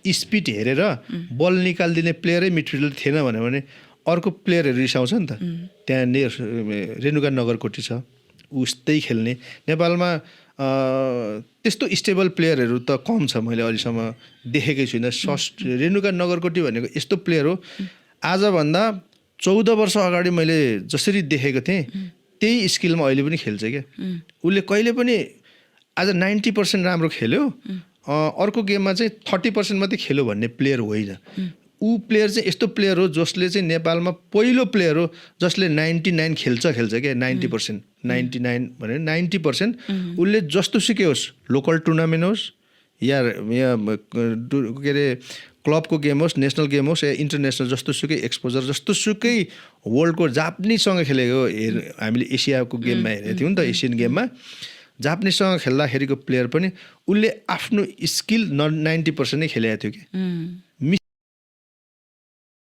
Speed हेरेर बल निकालिदिने प्लेयरै midfielder थिएन भने अर्को प्लेयरहरू रिसाउँछ नि त। त्यहाँ रेणुका नगरकोटी छ, उस्तै खेल्ने। नेपालमा त्यस्तो स्टेबल प्लेयरहरू त कम छ, मैले अहिलेसम्म देखेकै छुइनँ। रेणुका नगरकोटी भनेको यस्तो प्लेयर हो, आजभन्दा 14 वर्ष अगाडि मैले जसरी देखेको थिएँ त्यही स्किलमा अहिले पनि खेल्छ क्या। उसले कहिले पनि आज 90% राम्रो खेल्यो, अर्को गेममा चाहिँ 30% मात्रै खेल्यो भन्ने प्लेयर होइन। ऊ प्लेयर चाहिँ यस्तो प्लेयर हो जसले चाहिँ नेपालमा पहिलो प्लेयर हो जसले 99 खेल्छ क्या। 90%, 99 भने 90% उसले जस्तोसुकै होस्, लोकल टुर्नामेन्ट होस् या के अरे क्लबको गेम होस्, नेसनल गेम होस् या इन्टरनेसनल, जस्तोसुकै एक्सपोजर, जस्तोसुकै वर्ल्डको जापानिजसँग खेलेको हामीले एसियाको गेममा हेरेको थियौँ नि त। एसियन गेममा जापानिजसँग खेल्दाखेरिको प्लेयर पनि उसले आफ्नो स्किल 90% नै खेलेको थियो कि।